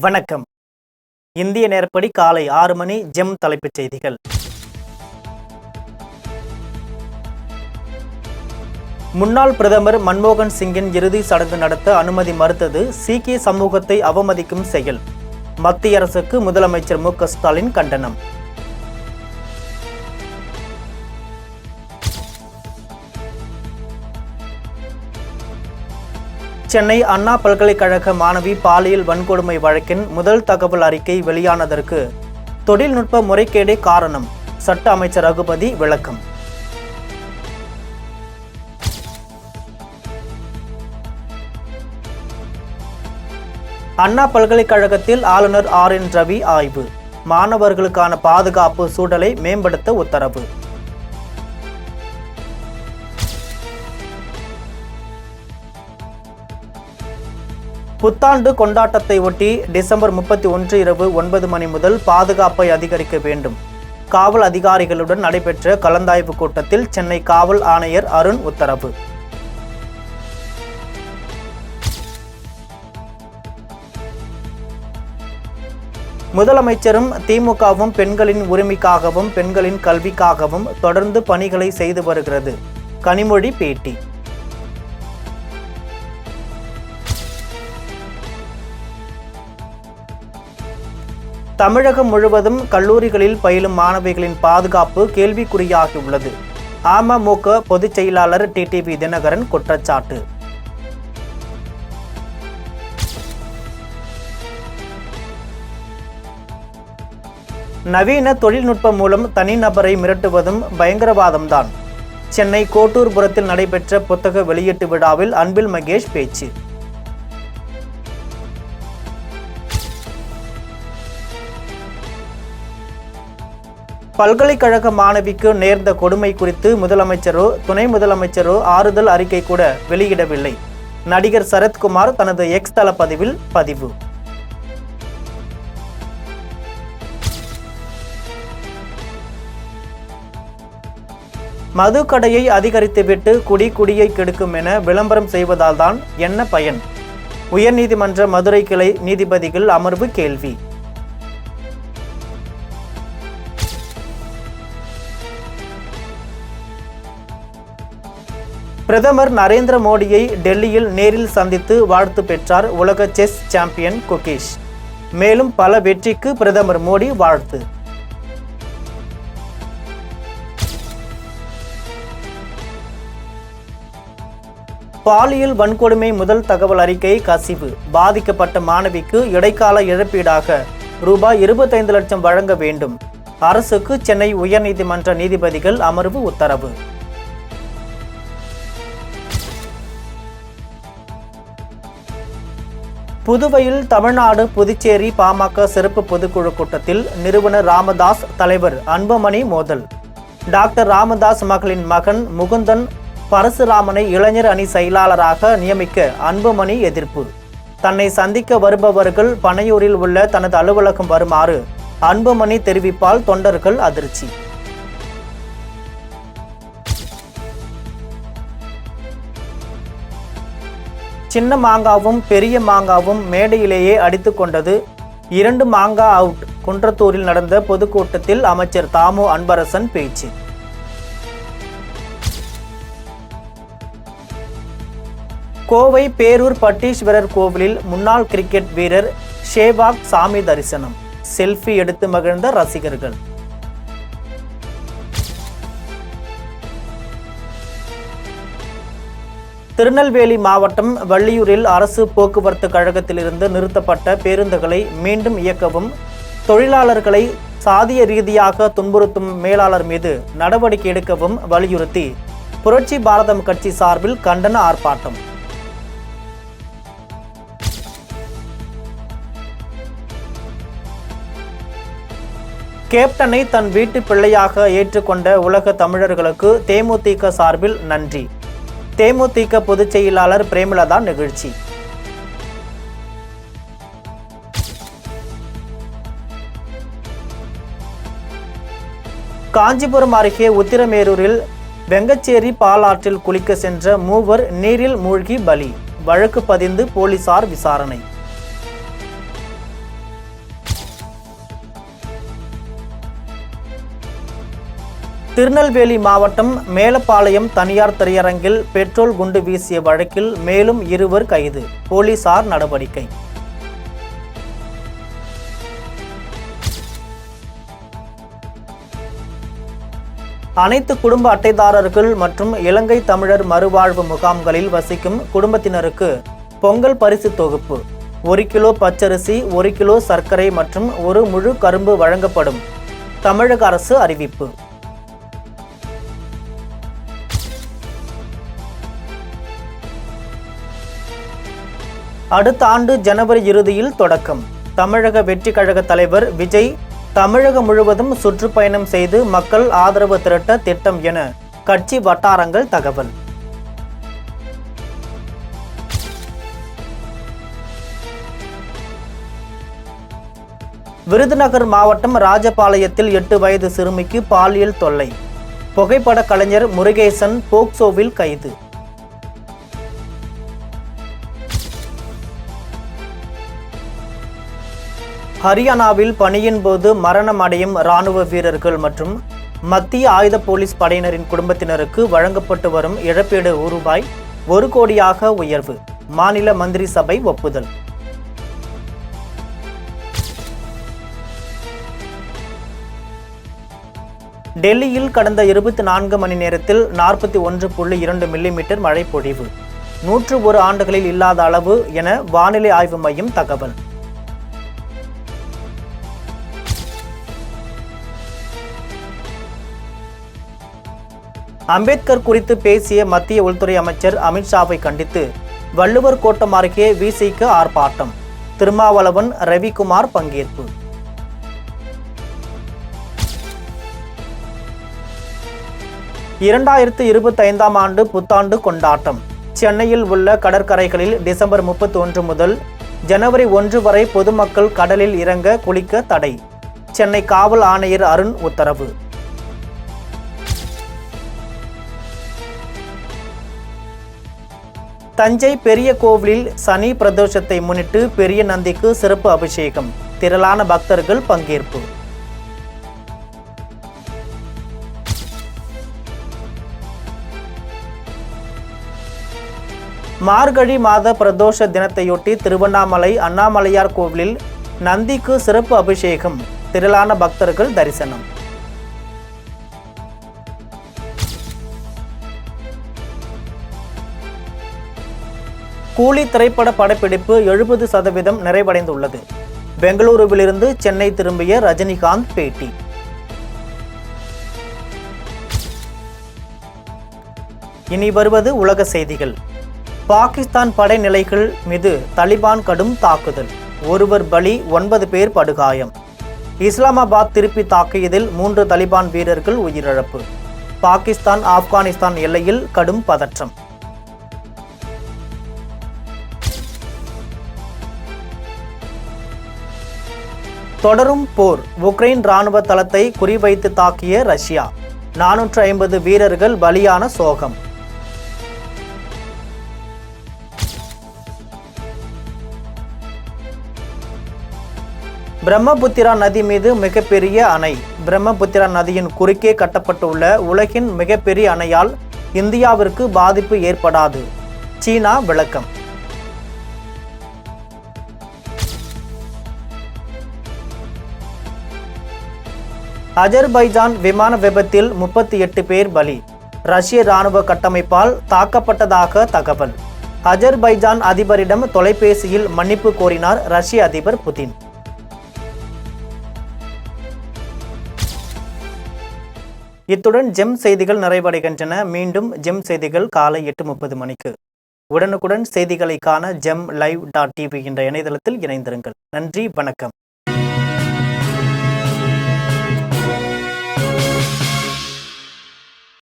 வணக்கம். இந்திய நேரப்படி காலை 6 மணி. ஜெம் தலைப்புச் செய்திகள். முன்னாள் பிரதமர் மன்மோகன் சிங்கின் இறுதி சடங்கு நடத்த அனுமதி மறுத்தது சீக்கிய சமூகத்தை அவமதிக்கும் செயல். மத்திய அரசுக்கு முதலமைச்சர் மு.க. ஸ்டாலின் கண்டனம். சென்னை அண்ணா பல்கலைக்கழக மாணவி பாலியல் வன்கொடுமை வழக்கின் முதல் தகவல் அறிக்கை வெளியானதற்கு தொழில்நுட்ப முறைகேடே காரணம். சட்ட அமைச்சர் ரகுபதி விளக்கம். அண்ணா பல்கலைக்கழகத்தில் ஆளுநர் ஆர்.என். ரவி ஆய்வு. மாணவர்களுக்கான பாதுகாப்பு சூழலை மேம்படுத்த உத்தரவு. புத்தாண்டு கொண்டாட்டத்தை ஒட்டி டிசம்பர் 31 இரவு 9 மணி முதல் பாதுகாப்பை அதிகரிக்க வேண்டும். காவல் அதிகாரிகளுடன் நடைபெற்ற கலந்தாய்வு கூட்டத்தில் சென்னை காவல் ஆணையர் அருண் உத்தரவு. முதலமைச்சரும் திமுகவும் பெண்களின் உரிமைக்காகவும் பெண்களின் கல்விக்காகவும் தொடர்ந்து பணிகளை செய்து வருகிறது. கனிமொழி பேட்டி. தமிழகம் முழுவதும் கல்லூரிகளில் பயிலும் மாணவிகளின் பாதுகாப்பு கேள்விக்குறியாகியுள்ளது. அமமுக பொதுச் செயலாளர் டிடிவி தினகரன் குற்றச்சாட்டு. நவீன தொழில்நுட்பம் மூலம் தனிநபரை மிரட்டுவதும் பயங்கரவாதம்தான். சென்னை கோட்டூர்புரத்தில் நடைபெற்ற புத்தக வெளியீட்டு விழாவில் அன்பில் மகேஷ் பேச்சு. பல்கலைக்கழக மாணவிக்கு நேர்ந்த கொடுமை குறித்து முதலமைச்சரோ துணை முதலமைச்சரோ ஆறுதல் அறிக்கை கூட வெளியிடவில்லை. நடிகர் சரத்குமார் தனது எக்ஸ் தள பதிவில் பதிவு. மது கடையை அதிகரித்துவிட்டு குடியை கெடுக்கும் என விளம்பரம் செய்வதால் தான் என்ன பயன்? உயர்நீதிமன்ற மதுரை கிளை நீதிபதிகள் அமர்வு கேள்வி. பிரதமர் நரேந்திர மோடியை டெல்லியில் நேரில் சந்தித்து வாழ்த்து பெற்றார் உலக செஸ் சாம்பியன் குகேஷ். மேலும் பல வெற்றிக்கு பிரதமர் மோடி வாழ்த்து. பாலியல் வன்கொடுமை முதல் தகவல் அறிக்கை கசிவு. பாதிக்கப்பட்ட மாணவிக்கு இடைக்கால இழப்பீடாக ரூபாய் 25 லட்சம் வழங்க வேண்டும். அரசுக்கு சென்னை உயர்நீதிமன்ற நீதிபதிகள் அமர்வு உத்தரவு. புதுவையில் தமிழ்நாடு புதுச்சேரி பாமக சிறப்பு பொதுக்குழு கூட்டத்தில் நிறுவனர் ராமதாஸ் தலைவர் அன்புமணி மோதல். டாக்டர் ராமதாஸ் மகளின் மகன் முகுந்தன் பரசுராமனை இளைஞர் அணி செயலாளராக நியமிக்க அன்புமணி எதிர்ப்பு. தன்னை சந்திக்க வருபவர்கள் பனையூரில் உள்ள தனது அலுவலகம் வருமாறு அன்புமணி தெரிவிப்பால் தொண்டர்கள் அதிர்ச்சி. சின்ன மாங்காவும் பெரிய மாங்காவும் மேடையிலேயே அடித்துக் கொண்டது. 2 மாங்கா அவுட். குன்றத்தூரில் நடந்த பொதுக்கூட்டத்தில் அமைச்சர் தாமு அன்பரசன் பேச்சு. கோவை பேரூர் பட்டீஸ்வரர் கோவிலில் முன்னாள் கிரிக்கெட் வீரர் ஷேவாக் சாமி தரிசனம். செல்ஃபி எடுத்து மகிழ்ந்த ரசிகர்கள். திருநெல்வேலி மாவட்டம் வள்ளியூரில் அரசு போக்குவரத்து கழகத்திலிருந்து நிறுத்தப்பட்ட பேருந்துகளை மீண்டும் இயக்கவும், தொழிலாளர்களை சாதிய ரீதியாக துன்புறுத்தும் மேலாளர் மீது நடவடிக்கை எடுக்கவும் வலியுறுத்தி புரட்சி பாரதம் கட்சி சார்பில் கண்டன ஆர்ப்பாட்டம். கேப்டனை தன் வீட்டு பிள்ளையாக ஏற்றுக்கொண்ட உலக தமிழர்களுக்கு தேமுதிக சார்பில் நன்றி. தேமுதிக பொதுச் செயலாளர் பிரேமலதா நிகழ்ச்சி. காஞ்சிபுரம் அருகே உத்திரமேரூரில் வெங்கச்சேரி பாலாற்றில் குளிக்க சென்ற மூவர் நீரில் மூழ்கி பலி. வழக்கு பதிந்து போலீசார் விசாரணை. திருநெல்வேலி மாவட்டம் மேலப்பாளையம் தனியார் திரையரங்கில் பெட்ரோல் குண்டு வீசிய வழக்கில் மேலும் 2 கைது, போலீசார் நடவடிக்கை. அனைத்து குடும்ப அட்டைதாரர்கள் மற்றும் இலங்கை தமிழர் மறுவாழ்வு முகாம்களில் வசிக்கும் குடும்பத்தினருக்கு பொங்கல் பரிசு தொகுப்பு, 1 கிலோ பச்சரிசி, 1 கிலோ சர்க்கரை மற்றும் 1 முழு கரும்பு வழங்கப்படும், தமிழக அரசு அறிவிப்பு. அடுத்த ஆண்டு ஜனவரி இறுதியில் தொடக்கம். தமிழக வெற்றி கழக தலைவர் விஜய் தமிழகம் முழுவதும் சுற்றுப்பயணம் செய்து மக்கள் ஆதரவு திரட்ட திட்டம் என கட்சி வட்டாரங்கள் தகவல். விருதுநகர் மாவட்டம் ராஜபாளையத்தில் 8 வயது சிறுமிக்கு பாலியல் தொல்லை, புகைப்பட கலைஞர் முருகேசன் போக்சோவில் கைது. ஹரியானாவில் பணியின் போது மரணம் அடையும் இராணுவ வீரர்கள் மற்றும் மத்திய ஆயுத போலீஸ் படையினரின் குடும்பத்தினருக்கு வழங்கப்பட்டு வரும் இழப்பீடு ரூபாய் 1 கோடியாக உயர்வு, மாநில மந்திரி சபை ஒப்புதல். டெல்லியில் கடந்த 24 மணி நேரத்தில் 41.2 மில்லிமீட்டர் மழை பொழிவு, 101 ஆண்டுகளில் இல்லாத அளவு என வானிலை ஆய்வு மையம் தகவல். அம்பேத்கர் குறித்து பேசிய மத்திய உள்துறை அமைச்சர் அமித்ஷாவை கண்டித்து வள்ளுவர் கோட்டம் அருகே விசிக ஆர்ப்பாட்டம், திருமாவளவன், ரவிக்குமார் பங்கேற்பு. ஆண்டு புத்தாண்டு கொண்டாட்டம். சென்னையில் உள்ள கடற்கரைகளில் டிசம்பர் 31 முதல் ஜனவரி 1 வரை பொதுமக்கள் கடலில் இறங்க குளிக்க தடை, சென்னை காவல் ஆணையர் அருண் உத்தரவு. தஞ்சை பெரிய கோவிலில் சனி பிரதோஷத்தை முன்னிட்டு பெரிய நந்திக்கு சிறப்பு அபிஷேகம், திரளான பக்தர்கள் பங்கேற்பு. மார்கழி மாத பிரதோஷ தினத்தையொட்டி திருவண்ணாமலை அண்ணாமலையார் கோவிலில் நந்திக்கு சிறப்பு அபிஷேகம், திரளான பக்தர்கள் தரிசனம். கூலி திரைப்பட படப்பிடிப்பு 70% நிறைவடைந்துள்ளது. பெங்களூருவிலிருந்து சென்னை திரும்பிய ரஜினிகாந்த் பேட்டி. இனி வருவது உலக செய்திகள். பாகிஸ்தான் படைநிலைகள் மீது தலிபான் கடும் தாக்குதல், 1 பலி, 9 பேர் படுகாயம். இஸ்லாமாபாத் திருப்பி தாக்கியதில் 3 தலிபான் வீரர்கள் உயிரிழப்பு. பாகிஸ்தான் ஆப்கானிஸ்தான் எல்லையில் கடும் பதற்றம். தொடரும் போர், உக்ரைன் ராணுவ தளத்தை குறிவைத்து தாக்கிய ரஷ்யா, 450 வீரர்கள் பலியான சோகம். பிரம்மபுத்திரா நதி மீது மிகப்பெரிய அணை. பிரம்மபுத்திரா நதியின் குறுக்கே கட்டப்பட்டுள்ள உலகின் மிகப்பெரிய அணையால் இந்தியாவிற்கு பாதிப்பு ஏற்படாது, சீனா விளக்கம். அஜர்பைஜான் விமான விபத்தில் 38 பேர் பலி, ரஷ்ய ராணுவ கட்டமைப்பால் தாக்கப்பட்டதாக தகவல். அஜர்பைஜான் அதிபரிடம் தொலைபேசியில் மன்னிப்பு கோரினார் ரஷ்ய அதிபர் புதின். இத்துடன் ஜெம் செய்திகள் நிறைவடைகின்றன. மீண்டும் ஜெம் செய்திகள் காலை 8:30 மணிக்கு. உடனுக்குடன் செய்திகளை காண GemLive.tv என்ற இணையதளத்தில் இணைந்திருங்கள். நன்றி, வணக்கம்.